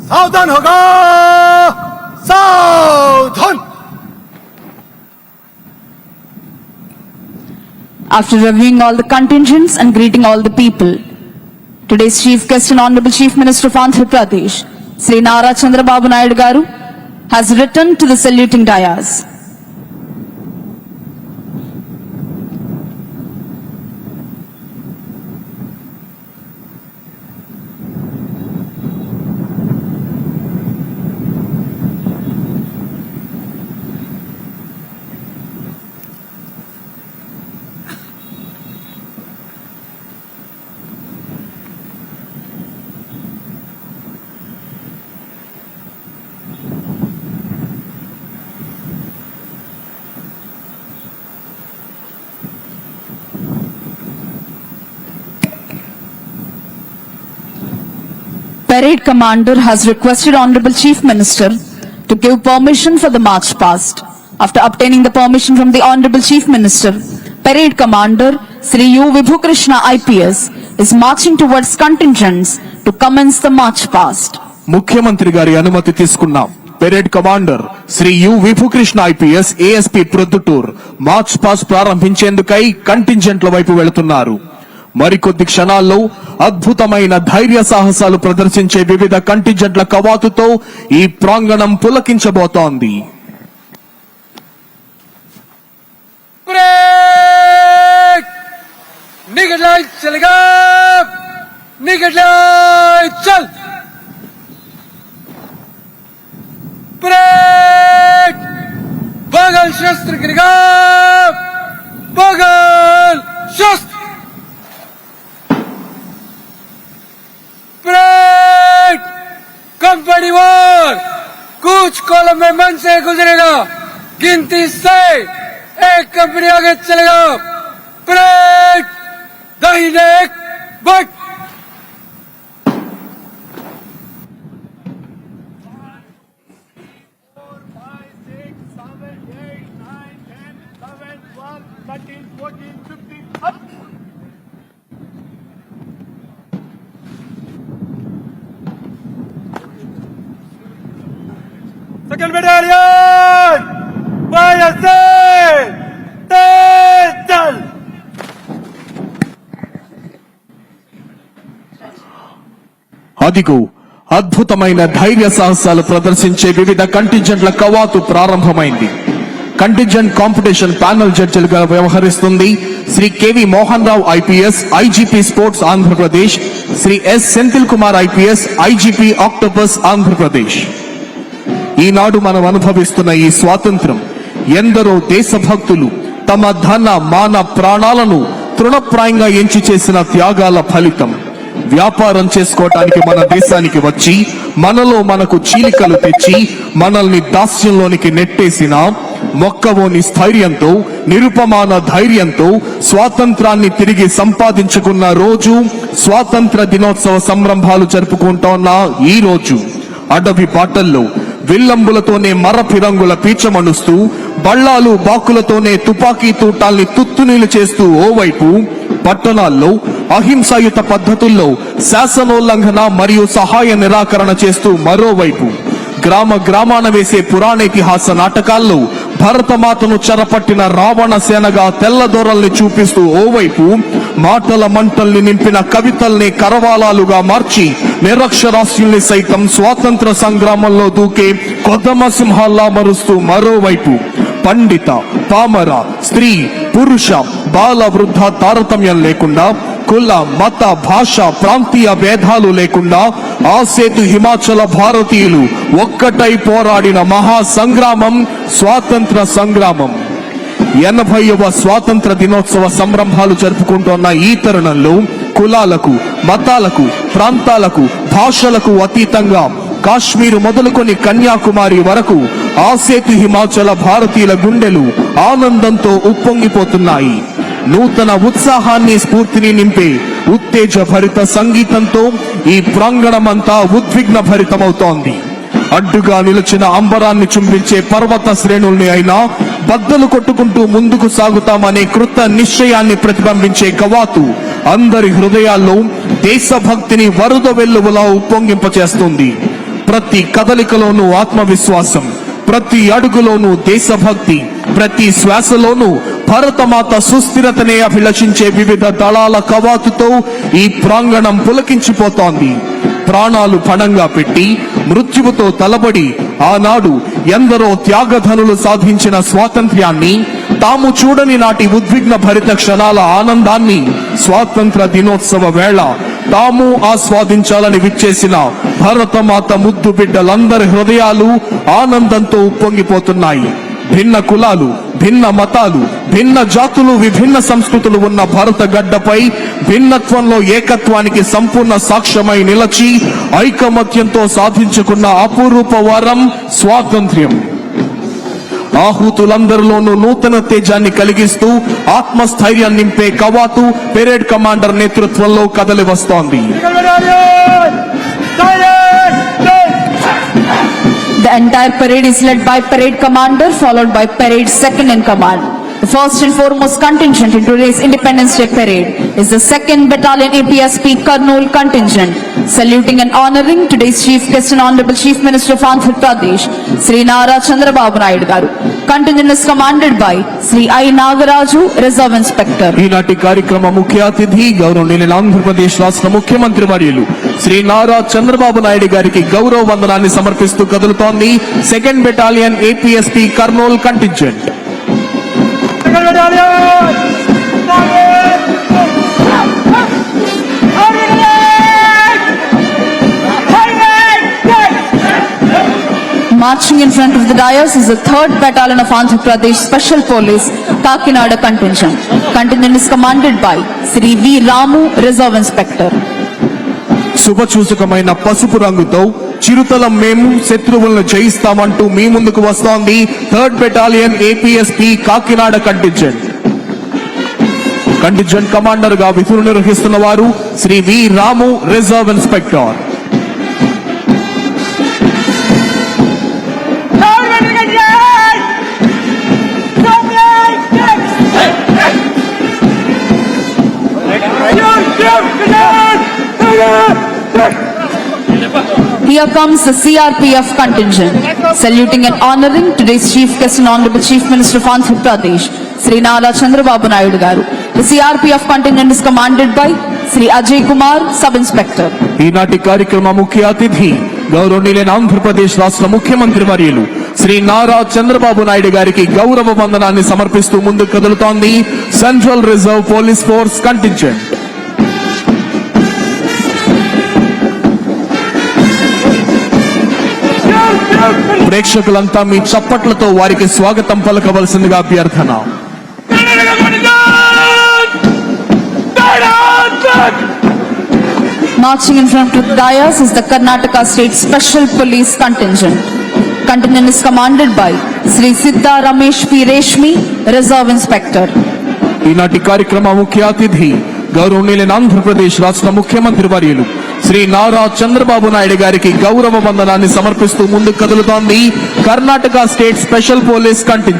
सावधान होगा, सावधान। After reviewing all the contingents and greeting all the people, today's chief guest and Honorable Chief Minister of Andhra Pradesh, Sri Nara Chandrababu Naidu Garu, has returned to the saluting dais. Parade Commander has requested Honorable Chief Minister to give permission for the march past. After obtaining the permission from the Honorable Chief Minister, Parade Commander Sri U. Vibhukrishna IPS is marching towards contingents to commence the march past. ముఖ్యమంత్రి గారి అనుమతి తీసుకున్నాం. Parade commander Shri U Vibhukrishna IPS ASP Proddatur march past ప్రారంభించేందుకై కంటింజెంట్ల వైపు వెళుతున్నారు. మరికొద్ది క్షణాల్లో అద్భుతమైన ధైర్య సాహసాలు ప్రదర్శించే వివిధ కంటింజెంట్ల కవాతుతో ఈ ప్రాంగణం పులకించబోతోంది. बगल शस्त्र गिरेगा, बगल शस्त्र। परेड कंपनी वन कुछ कॉलम में मन से गुजरेगा, गिनती से एक कंपनी आगे चलेगा। परेड दाहिने एक but. Second battalion, YSA, Tental. అదిగో అద్భుతమైన ధైర్య సాహసాలు ప్రదర్శించే వివిధ కంటింజెంట్ల కవాతు ప్రారంభమైంది. కంటింజెంట్ కాంపిటీషన్ ప్యానల్ జడ్జిలుగా వ్యవహరిస్తుంది Shri K V Mohan Rao IPS IGP sports Andhra Pradesh, Shri S Senthil Kumar IPS IGP Octopus Andhra Pradesh. ఈనాడు మనం అనుభవిస్తున్న ఈ స్వాతంత్రం ఎందరో దేశభక్తులు తమ ధన మాన ప్రాణాలను తృణప్రాయంగా ఎంచి చేసిన త్యాగాల ఫలితం. వ్యాపారం చేసుకోవటానికి మన దేశానికి వచ్చి మనలో మనకు చీలికలు తెచ్చి మనల్ని దాస్యంలోనికి నెట్టేసిన మొక్కవోని స్థైర్యంతో నిరుపమాన ధైర్యంతో స్వాతంత్రాన్ని తిరిగి సంపాదించుకున్న రోజు స్వాతంత్ర దినోత్సవ సంరంభాలు జరుపుకుంటోన్న ఈ రోజు అడవి బాటల్లో విల్లంబులతోనే మరపి రంగుల పీచమణుస్తూ బళ్ళాలు బాకులతోనే తుపాకీ తూటాల్ని తుత్తునీలు చేస్తూ ఓవైపు, పట్టణాల్లో అహింసాయుత పద్ధతుల్లో శాసనోల్లంఘన మరియు సహాయ నిరాకరణ చేస్తూ మరోవైపు, గ్రామ గ్రామాన వేసే పురాణేతిహాస నాటకాల్లో భరతమాతను చెరపట్టిన రావణ సేనగా తెల్లదొరల్ని చూపిస్తూ ఓవైపు, మాటల మంటల్ని నింపిన కవితల్ని కరవాలాలుగా మార్చి నిరక్షరాస్యుల్ని సైతం స్వాతంత్ర సంగ్రామంలో దూకే కొదమ సింహాల్లా మరుస్తూ మరోవైపు, పండిత పామర స్త్రీ పురుష బాల వృద్ధ తారతమ్యం లేకుండా, కుల మత భాష ప్రాంతీయ భేదాలు లేకుండా ఆసేతు హిమాచల భారతీయులు ఒక్కటై పోరాడిన మహా సంగ్రామం స్వాతంత్ర సంగ్రామం. 80వ స్వాతంత్ర దినోత్సవ సంరంభాలు జరుపుకుంటున్న ఈ తరుణంలో కులాలకు, మతాలకు, ప్రాంతాలకు, భాషలకు అతీతంగా కాశ్మీరు మొదలుకొని కన్యాకుమారి వరకు ఆసేతు హిమాచల భారతీయుల గుండెలు ఆనందంతో ఉప్పొంగిపోతున్నాయి. నూతన ఉత్సాహాన్ని స్ఫూర్తిని నింపే ఉత్తేజ భరిత సంగీతంతో ఈ ప్రాంగణమంతా ఉద్విగ్న భరితమవుతోంది. అడ్డుగా నిలిచిన అంబరాన్ని చుంబించే పర్వత శ్రేణుల్ని అయినా బద్దలు కొట్టుకుంటూ ముందుకు సాగుతామనే కృత నిశ్చయాన్ని ప్రతిబింబించే కవాతు అందరి హృదయాల్లో దేశభక్తిని వరద వెల్లువలా ఉప్పొంగింపచేస్తుంది. ప్రతి కదలికలోనూ ఆత్మవిశ్వాసం, ప్రతి అడుగులోనూ దేశభక్తి, ప్రతి శ్వాసలోనూ భరతమాత సుస్థిరతనే అభిలషించే వివిధ దళాల కవాతుతో ఈ ప్రాంగణం పులకించిపోతోంది. ప్రాణాలు పణంగా పెట్టి మృత్యువుతో తలబడి ఆనాడు ఎందరో త్యాగధనులు సాధించిన స్వాతంత్ర్యాన్ని, తాము చూడని నాటి ఉద్విగ్న భరిత క్షణాల ఆనందాన్ని స్వాతంత్ర దినోత్సవ వేళ తాము ఆస్వాదించాలని విచ్చేసిన భరతమాత ముద్దు బిడ్డలందరి హృదయాలు ఆనందంతో ఉప్పొంగిపోతున్నాయి. భిన్న కులాలు, భిన్న మతాలు, భిన్న జాతులు, విభిన్న సంస్కృతులు ఉన్న భారత గడ్డపై భిన్నత్వంలో ఏకత్వానికి సంపూర్ణ సాక్ష్యమై నిలచి ఐకమత్యంతో సాధించుకున్న అపురూప వరం స్వాతంత్ర్యం. ఆహుతులందరిలోనూ నూతన తేజాన్ని కలిగిస్తూ ఆత్మస్థైర్యాన్ని నింపే కవాతు పెరేడ్ కమాండర్ నేతృత్వంలో కదలి వస్తోంది. The entire parade is led by parade commander, followed by parade second in command. The first and foremost contingent in today's Independence Day parade is the 2nd Battalion APSP Kurnool contingent, saluting and honoring today's chief guest and honorable chief minister of Andhra Pradesh, Sri Nara Chandrababu Naidu garu. Contingent is commanded by Sri I Nagaraju, Reserve Inspector. ఈనాటి కార్యక్రమ ముఖ్య అతిథి గౌరవనీయులైన ఆంధ్రప్రదేశ్ రాష్ట్ర ముఖ్యమంత్రి వర్యులు శ్రీ నారా చంద్రబాబు నాయుడు గారికి గౌరవ వందనాన్ని సమర్పిస్తూ కదులుతోంది 2nd battalion APSP Kurnool contingent. Marching in front of the dais is the 3rd Battalion of Andhra Pradesh Special Police Kakinada contingent. Contingent is commanded by Sri V. Ramu, Reserve Inspector. శుభసూచకమైన పసుపు రంగుతో చిరుతలం మేము శత్రువులను జయిస్తామంటూ మీ ముందుకు వస్తోంది 3rd battalion APSP Kakinada contingent. Contingent commander గా విధులు నిర్వహిస్తున్న వారు Shri V Ramu, reserve inspector. Here comes the CRPF contingent, saluting and honoring today's chief guest and honorable chief minister of Andhra Pradesh, Sri Nara Chandrababu Naidu garu. The CRPF contingent is commanded by Sri Ajay Kumar, Sub Inspector. ఈనాటి కార్యక్రమ ముఖ్య అతిథి గౌరవనీయులైన ఆంధ్రప్రదేశ్ రాష్ట్ర ముఖ్యమంత్రి వర్యులు శ్రీ నారా చంద్రబాబు నాయుడు గారికి గౌరవ వందనాన్ని సమర్పిస్తూ ముందుకు కదులుతోంది Central Reserve Police Force contingent. ప్రేక్షకులంతా మీ చప్పట్లతో వారికి స్వాగతం పలకవలసిందిగా అభ్యర్థన. Marching in front of the dais is the Karnataka State Special Police contingent. Contingent is commanded by Sri Siddha Ramesh P. Reshmi, Reserve Inspector. ఈనాటి కార్యక్రమ ముఖ్య అతిథి గౌరవనీయులైన ఆంధ్రప్రదేశ్ రాష్ట్ర ముఖ్యమంత్రి వర్యులు శ్రీ నారా చంద్రబాబు నాయుడు గారికి గౌరవ వందనాన్ని సమర్పిస్తూ ముందుకు కదులుతోంది Karnataka state special police contingent.